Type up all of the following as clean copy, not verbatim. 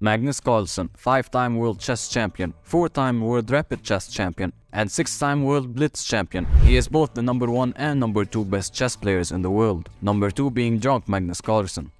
Magnus Carlsen, 5-time World Chess Champion, 4-time World Rapid Chess Champion, and 6-time World Blitz Champion. He is both the number 1 and number 2 best chess players in the world, number 2 being drunk Magnus Carlsen.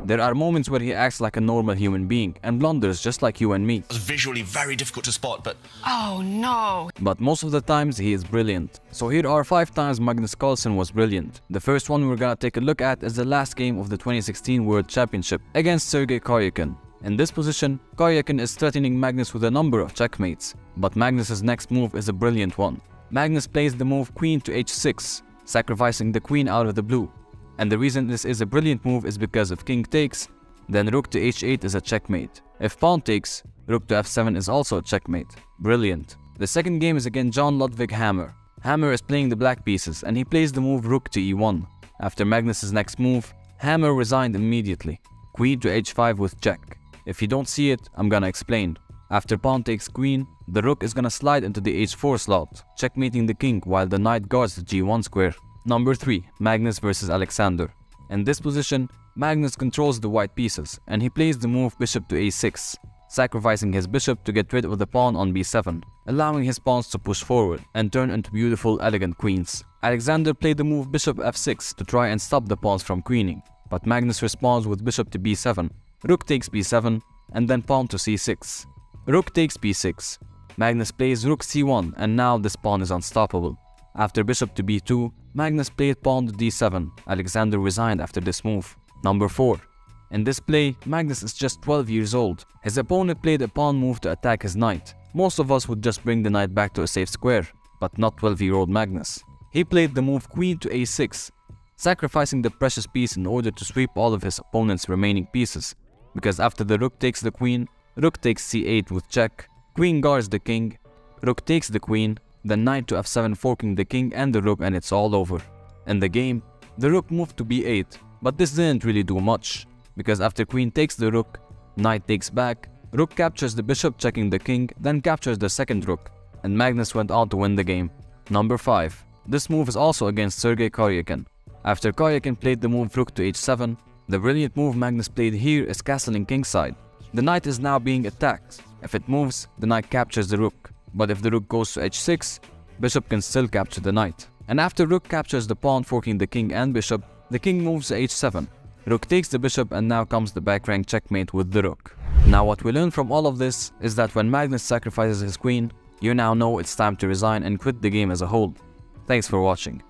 There are moments where he acts like a normal human being and blunders just like you and me. It's visually very difficult to spot, but... Oh no! But most of the times he is brilliant. So here are 5 times Magnus Carlsen was brilliant. The first one we're gonna take a look at is the last game of the 2016 World Championship against Sergei Karyakin. In this position, Karyakin is threatening Magnus with a number of checkmates, but Magnus's next move is a brilliant one. Magnus plays the move queen to h6, sacrificing the queen out of the blue. And the reason this is a brilliant move is because if king takes, then rook to h8 is a checkmate. If pawn takes, rook to f7 is also a checkmate. Brilliant. The second game is against John Ludwig Hammer. Hammer is playing the black pieces and he plays the move rook to e1. After Magnus's next move, Hammer resigned immediately. Queen to h5 with check. If you don't see it, I'm gonna explain. After pawn takes queen, the rook is gonna slide into the h4 slot, checkmating the king while the knight guards the g1 square. Number 3. Magnus vs Alexander. In this position, Magnus controls the white pieces and he plays the move bishop to a6, sacrificing his bishop to get rid of the pawn on b7, allowing his pawns to push forward and turn into beautiful elegant queens. Alexander played the move bishop f6 to try and stop the pawns from queening, but Magnus responds with bishop to b7, rook takes b7, and then pawn to c6. Rook takes b6. Magnus plays rook c1 and now this pawn is unstoppable. After bishop to b2, Magnus played pawn to d7. Alexander resigned after this move. Number 4. In this play, Magnus is just 12 years old. His opponent played a pawn move to attack his knight. Most of us would just bring the knight back to a safe square, but not 12-year-old Magnus. He played the move queen to a6, sacrificing the precious piece in order to sweep all of his opponent's remaining pieces. Because after the rook takes the queen, rook takes c8 with check, queen guards the king, rook takes the queen, then knight to f7 forking the king and the rook and it's all over. In the game, the rook moved to b8, but this didn't really do much, because after queen takes the rook, knight takes back, rook captures the bishop checking the king, then captures the second rook, and Magnus went on to win the game. Number 5. This move is also against Sergei Karyakin. After Karyakin played the move rook to h7, the brilliant move Magnus played here is castling kingside. The knight is now being attacked. If it moves, the knight captures the rook. But if the rook goes to h6, bishop can still capture the knight. And after rook captures the pawn forking the king and bishop, the king moves to h7. Rook takes the bishop and now comes the back rank checkmate with the rook. Now what we learn from all of this is that when Magnus sacrifices his queen, you now know it's time to resign and quit the game as a whole. Thanks for watching.